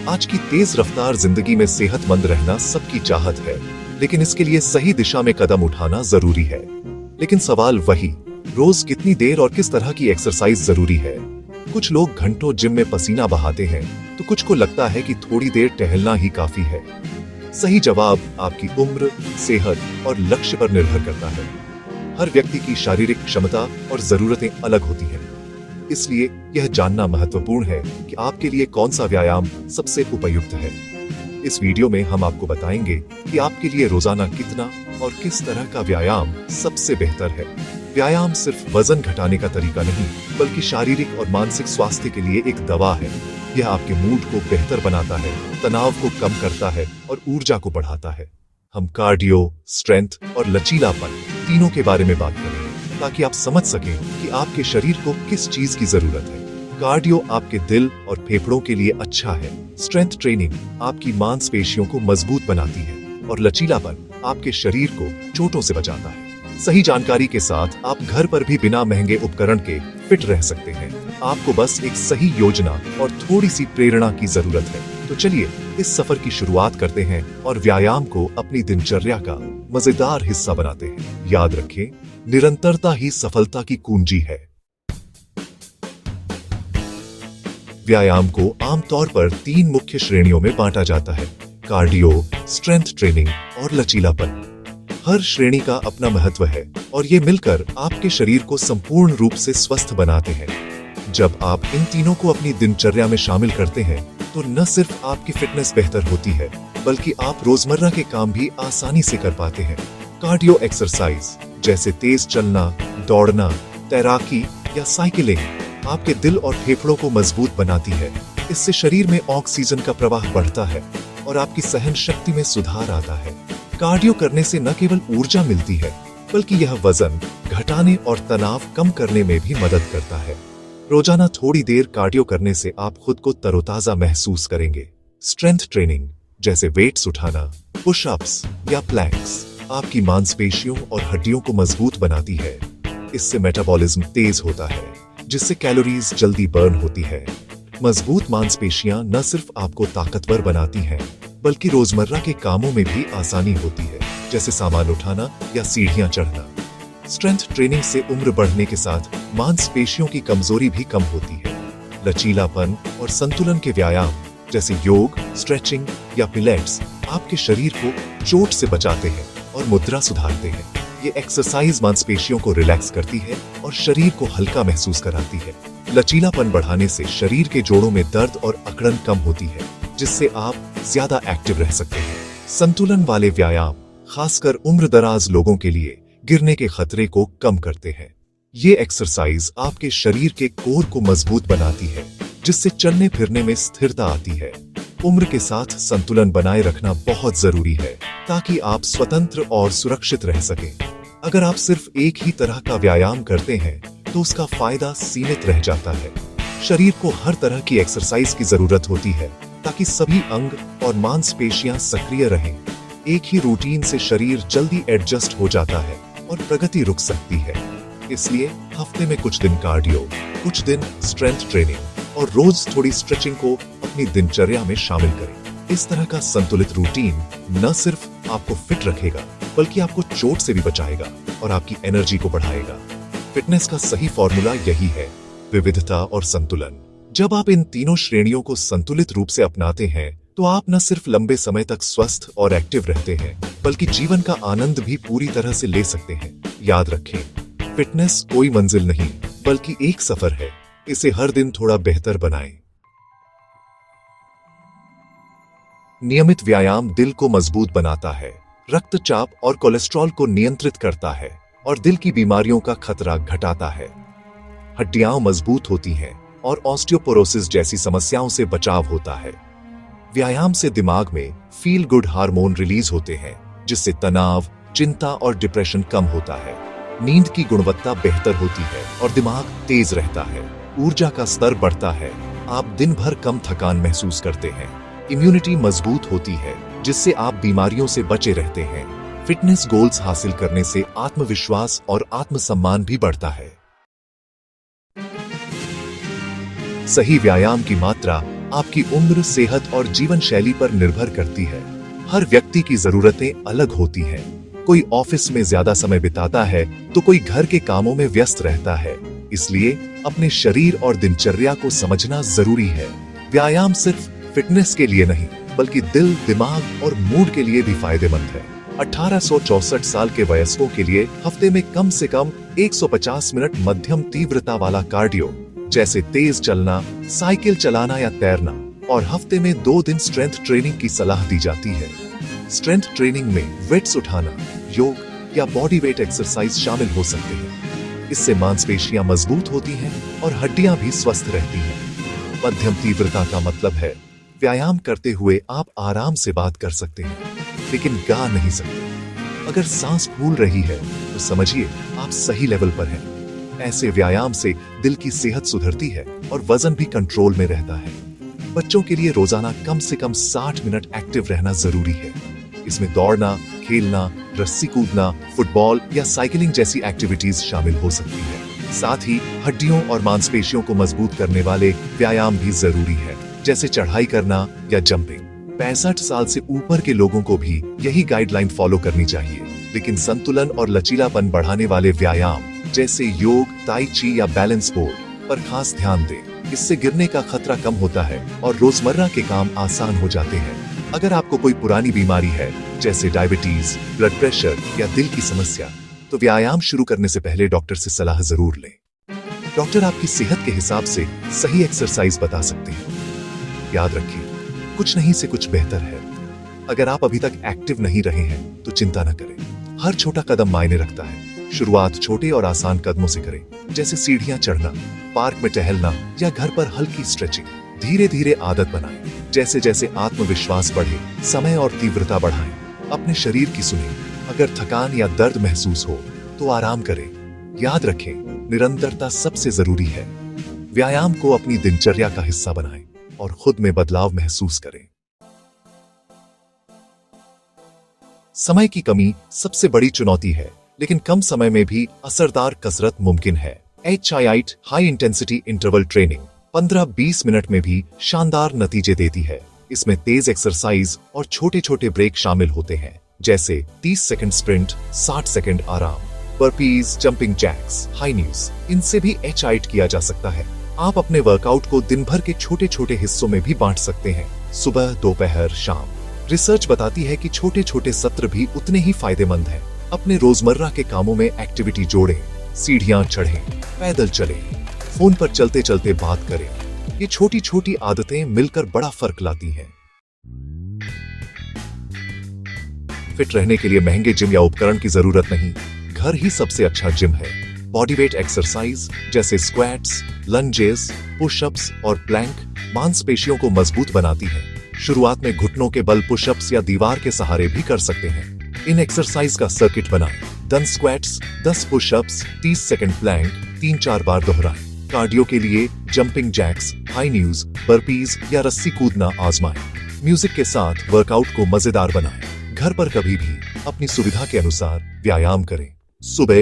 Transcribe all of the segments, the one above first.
आज की तेज रफ्तार जिंदगी में सेहतमंद रहना सबकी चाहत है, लेकिन इसके लिए सही दिशा में कदम उठाना जरूरी है। लेकिन सवाल वही, रोज कितनी देर और किस तरह की एक्सरसाइज जरूरी है। कुछ लोग घंटों जिम में पसीना बहाते हैं, तो कुछ को लगता है कि थोड़ी देर टहलना ही काफी है। सही जवाब आपकी उम्र, सेहत और लक्ष्य पर निर्भर करता है। हर व्यक्ति की शारीरिक क्षमता और जरूरतें अलग होती हैं। इसलिए यह जानना महत्वपूर्ण है कि आपके लिए कौन सा व्यायाम सबसे उपयुक्त है। इस वीडियो में हम आपको बताएंगे कि आपके लिए रोजाना कितना और किस तरह का व्यायाम सबसे बेहतर है। व्यायाम सिर्फ वजन घटाने का तरीका नहीं, बल्कि शारीरिक और मानसिक स्वास्थ्य के लिए एक दवा है। यह आपके मूड को बेहतर बनाता है, तनाव को कम करता है और ऊर्जा को बढ़ाता है। हम कार्डियो, स्ट्रेंथ और लचीलापन तीनों के बारे में बात करेंगे, ताकि आप समझ सकें कि आपके शरीर को किस चीज की जरूरत है। कार्डियो आपके दिल और फेफड़ों के लिए अच्छा है। स्ट्रेंथ ट्रेनिंग आपकी मांसपेशियों को मजबूत बनाती है और लचीलापन आपके शरीर को चोटों से बचाता है। सही जानकारी के साथ आप घर पर भी बिना महंगे उपकरण के फिट रह सकते हैं। आपको बस एक सही योजना और थोड़ी सी प्रेरणा की जरूरत है। तो चलिए इस सफर की शुरुआत करते हैं और व्यायाम को अपनी दिनचर्या का मजेदार हिस्सा बनाते हैं। याद रखें, निरंतरता ही सफलता की कुंजी है। व्यायाम को आमतौर पर 3 मुख्य श्रेणियों में बांटा जाता है: कार्डियो, स्ट्रेंथ ट्रेनिंग और लचीलापन। हर श्रेणी का अपना महत्व है और ये मिलकर आपके शरीर को संपूर्ण रूप से स्वस्थ बनाते हैं। जब आप इन तीनों को अपनी दिनचर्या में शामिल करते हैं, तो न सिर्फ आपकी फिटनेस बेहतर होती है, बल्कि आप रोजमर्रा के काम भी आसानी से कर पाते हैं। कार्डियो एक्सरसाइज जैसे तेज चलना, दौड़ना, तैराकी या साइकिलिंग आपके दिल और फेफड़ों को मजबूत बनाती है। इससे शरीर में ऑक्सीजन का प्रवाह बढ़ता है और आपकी सहन शक्ति में सुधार आता है। कार्डियो करने से न केवल ऊर्जा मिलती है, बल्कि यह वजन घटाने और तनाव कम करने में भी मदद करता है। रोजाना थोड़ी देर कार्डियो करने से आप खुद को तरोताजा महसूस करेंगे। स्ट्रेंथ ट्रेनिंग जैसे वेट्स उठाना, पुशअप्स या प्लैंक्स आपकी मांसपेशियों और हड्डियों को मजबूत बनाती है। इससे मेटाबॉलिज्म तेज होता है, जिससे कैलोरीज जल्दी बर्न होती है। मजबूत मांसपेशियां न सिर्फ आपको ताकतवर बनाती हैं, बल्कि रोजमर्रा के कामों में भी आसानी होती है, जैसे सामान उठाना या सीढ़ियां चढ़ना। स्ट्रेंथ ट्रेनिंग से उम्र बढ़ने के साथ मांसपेशियों की कमजोरी भी कम होती है। लचीलापन और संतुलन के व्यायाम जैसे योग, स्ट्रेचिंग या पिलेट्स आपके शरीर को चोट से बचाते हैं और मुद्रा सुधारते हैं। ये एक्सरसाइज मांसपेशियों को रिलैक्स करती है और शरीर को हल्का महसूस कराती है। लचीलापन बढ़ाने से शरीर के जोड़ों में दर्द और अकड़न कम होती है, जिससे आप ज्यादा एक्टिव रह सकते हैं। संतुलन वाले व्यायाम खासकर उम्रदराज लोगों के लिए गिरने के खतरे को कम करते हैं। ये एक्सरसाइज आपके शरीर के कोर को मजबूत बनाती है, जिससे चलने फिरने में स्थिरता आती है। उम्र के साथ संतुलन बनाए रखना बहुत जरूरी है, ताकि आप स्वतंत्र और सुरक्षित रह सकें। अगर आप सिर्फ एक ही तरह का व्यायाम करते हैं, तो उसका फायदा सीमित रह जाता है। शरीर को हर तरह की एक्सरसाइज की जरूरत होती है, ताकि सभी अंग और मांसपेशियां सक्रिय रहें। एक ही रूटीन से शरीर जल्दी एडजस्ट हो जाता है और प्रगति रुक सकती है। इसलिए हफ्ते में कुछ दिन कार्डियो, कुछ दिन स्ट्रेंथ ट्रेनिंग और रोज थोड़ी स्ट्रेचिंग को अपनी दिनचर्या में शामिल करें। इस तरह का संतुलित रूटीन न सिर्फ आपको फिट रखेगा, बल्कि आपको चोट से भी बचाएगा और आपकी एनर्जी को बढ़ाएगा। फिटनेस का सही फॉर्मूला यही है: विविधता और संतुलन। जब आप इन तीनों श्रेणियों को संतुलित रूप से अपनाते हैं, तो आप न सिर्फ लंबे समय तक स्वस्थ और एक्टिव रहते हैं, बल्कि जीवन का आनंद भी पूरी तरह से ले सकते हैं। याद रखें, फिटनेस कोई मंजिल नहीं, बल्कि एक सफर है। इसे हर दिन थोड़ा बेहतर बनाएं। नियमित व्यायाम दिल को मजबूत बनाता है, रक्तचाप और कोलेस्ट्रॉल को नियंत्रित करता है और दिल की बीमारियों का खतरा घटाता है। हड्डियां मजबूत होती हैं और ऑस्टियोपोरोसिस जैसी समस्याओं से बचाव होता है। व्यायाम से दिमाग में फील गुड हार्मोन रिलीज होते हैं, जिससे तनाव, चिंता और डिप्रेशन कम होता है। नींद की गुणवत्ता बेहतर होती है और दिमाग तेज रहता है। ऊर्जा का स्तर बढ़ता है। आप दिन भर कम थकान महसूस करते हैं। इम्यूनिटी मजबूत होती है, जिससे आप बीमारियों से बचे रहते हैं। फिटनेस गोल्स हासिल करने से आत्मविश्वास और आत्मसम्मान भी बढ़ता है। सही व्यायाम की मात्रा आपकी उम्र, सेहत और जीवन शैली पर निर्भर करती है। हर व्यक्ति की जरूरतें अलग होती हैं। कोई ऑफिस में ज्यादा समय बिताता है तो कोई घर के कामों में व्यस्त रहता है। इसलिए अपने शरीर और दिनचर्या को समझना जरूरी है। व्यायाम सिर्फ फिटनेस के लिए नहीं, बल्कि दिल, दिमाग और मूड के लिए भी फायदेमंद है। 1864 साल के वयस्कों के लिए हफ्ते में कम से कम 150 मिनट मध्यम तीव्रता वाला कार्डियो, जैसे तेज चलना, साइकिल चलाना या तैरना, और हफ्ते में 2 दिन स्ट्रेंथ ट्रेनिंग की सलाह दी जाती है। स्ट्रेंथ ट्रेनिंग में वेट्स उठाना, योग या बॉडी वेट एक्सरसाइज शामिल हो सकते हैं। इससे मांसपेशियां मजबूत होती हैं और हड्डियां भी स्वस्थ रहती हैं। मध्यम तीव्रता का मतलब है व्यायाम करते हुए आप आराम से बात कर सकते हैं, लेकिन गा नहीं सकते। अगर सांस फूल रही है तो समझिए आप सही लेवल पर हैं। ऐसे व्यायाम से दिल की सेहत सुधरती है और वजन भी कंट्रोल में रहता है। बच्चों के लिए रोजाना कम से कम 60 मिनट एक्टिव रहना जरूरी है। इसमें दौड़ना, खेलना, रस्सी कूदना, फुटबॉल या साइकिलिंग जैसी एक्टिविटीज शामिल हो सकती है। साथ ही हड्डियों और मांसपेशियों को मजबूत करने वाले व्यायाम भी जरूरी है, जैसे चढ़ाई करना या जंपिंग। 65 साल से ऊपर के लोगों को भी यही गाइडलाइन फॉलो करनी चाहिए, लेकिन संतुलन और लचीलापन बढ़ाने वाले व्यायाम जैसे योग, ताई ची या बैलेंस बोर्ड पर खास ध्यान दें। इससे गिरने का खतरा कम होता है और रोजमर्रा के काम आसान हो जाते हैं। अगर आपको कोई पुरानी बीमारी है, जैसे डायबिटीज, ब्लड प्रेशर या दिल की समस्या, तो व्यायाम शुरू करने से पहले डॉक्टर से सलाह जरूर लें। डॉक्टर आपकी सेहत के हिसाब से सही एक्सरसाइज बता सकते हैं। याद रखिए, कुछ नहीं से कुछ बेहतर है। अगर आप अभी तक एक्टिव नहीं रहे हैं तो चिंता न करें। हर छोटा कदम मायने रखता है। शुरुआत छोटे और आसान कदमों से करें, जैसे सीढ़ियां चढ़ना, पार्क में टहलना या घर पर हल्की स्ट्रेचिंग। धीरे धीरे आदत बनाएं। जैसे जैसे आत्मविश्वास बढ़े, समय और तीव्रता बढ़ाएं। अपने शरीर की सुनें। अगर थकान या दर्द महसूस हो तो आराम करें। याद रखें, निरंतरता सबसे जरूरी है। व्यायाम को अपनी दिनचर्या का हिस्सा बनाएं और खुद में बदलाव महसूस करें। समय की कमी सबसे बड़ी चुनौती है, लेकिन कम समय में भी असरदार कसरत मुमकिन है। HIIT high intensity interval training 15-20 minute में भी शानदार नतीजे देती है। इसमें तेज एक्सरसाइज और छोटे छोटे ब्रेक शामिल होते हैं, जैसे 30 सेकंड स्प्रिंट, 60 सेकंड आराम, burpees, jumping jacks, high news. इनसे भी HIIT किया जा सकता है। आप अपने वर्कआउट को दिन भर के छोटे छोटे हिस्सों में भी बांट सकते हैं, सुबह, दोपहर, शाम। रिसर्च बताती है कि छोटे छोटे सत्र भी उतने ही फायदेमंद हैं। अपने रोजमर्रा के कामों में एक्टिविटी जोड़ें। सीढ़ियां चढ़ें, पैदल चलें, फोन पर चलते चलते बात करें। ये छोटी छोटी आदतें मिलकर बड़ा फर्क लाती हैं। फिट रहने के लिए महंगे जिम या उपकरण की जरूरत नहीं, घर ही सबसे अच्छा जिम है। बॉडी वेट एक्सरसाइज जैसे स्क्वैट्स, लंजेस, पुशअप्स और प्लैंक मांसपेशियों को मजबूत बनाती है। शुरुआत में घुटनों के बल पुशअप्स या दीवार के सहारे भी कर सकते हैं। इन एक्सरसाइज का सर्किट बनाएं। 10 स्क्वैट्स, 10 पुशअप्स, 30 सेकंड प्लैंक 3-4 बार दोहराएं। कार्डियो के लिए jumping jacks, high news, burpees या रस्सी कूदना आजमाएं। म्यूजिक के साथ वर्कआउट को मजेदार बनाएं। घर पर कभी भी अपनी सुविधा के अनुसार व्यायाम करें, सुबह,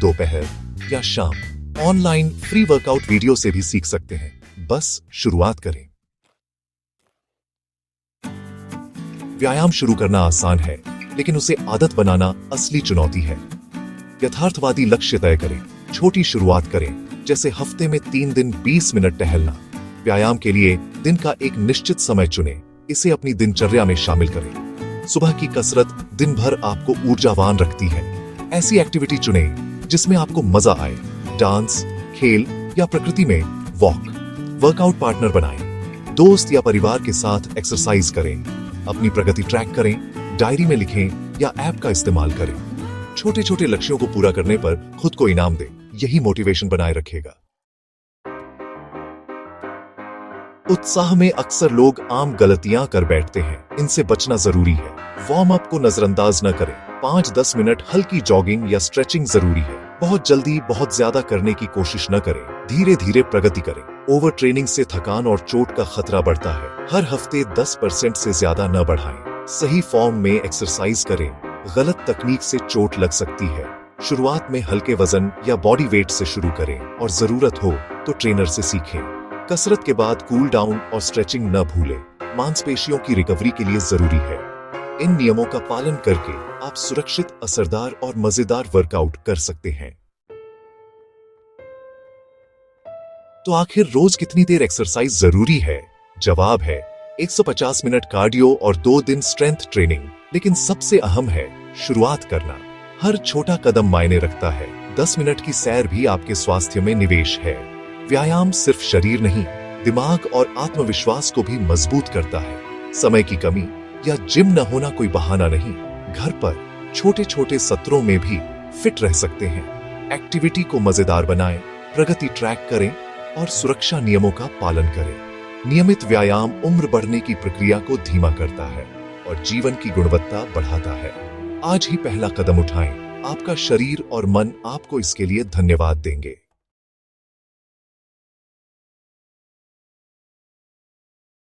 दोपहर या शाम। ऑनलाइन फ्री वर्कआउट वीडियो से भी सीख सकते हैं, बस शुरुआत करें। व्यायाम शुरू करना आसान है, लेकिन उसे आदत बनाना असली चुनौती है। यथार्थवादी लक्ष्य तय करें, छोटी शुरुआत करें, जैसे हफ्ते में 3 दिन 20 मिनट टहलना। व्यायाम के लिए दिन का एक निश्चित समय चुनें, इसे अपनी दिनचर्या में शामिल करें। सुबह की कसरत दिन भर आपको ऊर्जावान रखती है। ऐसी एक्टिविटी चुनें जिसमें आपको मजा आए, डांस, खेल या प्रकृति में वॉक। वर्कआउट पार्टनर बनाएं, दोस्त या परिवार के साथ एक्सरसाइज करें। अपनी प्रगति ट्रैक करें, डायरी में लिखें या ऐप का इस्तेमाल करें। छोटे छोटे लक्ष्यों को पूरा करने पर खुद को इनाम दें, यही मोटिवेशन बनाए रखेगा। उत्साह में अक्सर लोग आम गलतियां कर बैठते हैं, इनसे बचना जरूरी है। वार्म अप को नजरअंदाज न करें। 5-10 मिनट हल्की जॉगिंग या स्ट्रेचिंग जरूरी है। बहुत जल्दी बहुत ज्यादा करने की कोशिश न करें, धीरे धीरे प्रगति करें। ओवर ट्रेनिंग से थकान और चोट का खतरा बढ़ता है। हर हफ्ते 10% से ज्यादा न बढ़ाएं। सही फॉर्म में एक्सरसाइज करें, गलत तकनीक से चोट लग सकती है। शुरुआत में हल्के वजन या बॉडी वेट से शुरू करें और जरूरत हो तो ट्रेनर से सीखें। कसरत के बाद कूल डाउन और स्ट्रेचिंग न भूलें, मांसपेशियों की रिकवरी के लिए जरूरी है। इन नियमों का पालन करके आप सुरक्षित, असरदार और मजेदार वर्कआउट कर सकते हैं। तो आखिर रोज कितनी देर एक्सरसाइज जरूरी है? जवाब है 150 मिनट कार्डियो और 2 दिन स्ट्रेंथ ट्रेनिंग। लेकिन सबसे अहम है शुरुआत करना। हर छोटा कदम मायने रखता है। 10 मिनट की सैर भी आपके स्वास्थ्य में निवेश है। व्यायाम सिर्फ शरीर नहीं, दिमाग और आत्मविश्वास को भी मजबूत करता है। समय की कमी या जिम न होना कोई बहाना नहीं। घर पर छोटे छोटे सत्रों में भी फिट रह सकते हैं। एक्टिविटी को मजेदार बनाएं, प्रगति ट्रैक करें और सुरक्षा नियमों का पालन करें। नियमित व्यायाम उम्र बढ़ने की प्रक्रिया को धीमा करता है और जीवन की गुणवत्ता बढ़ाता है। आज ही पहला कदम उठाएं। आपका शरीर और मन आपको इसके लिए धन्यवाद देंगे।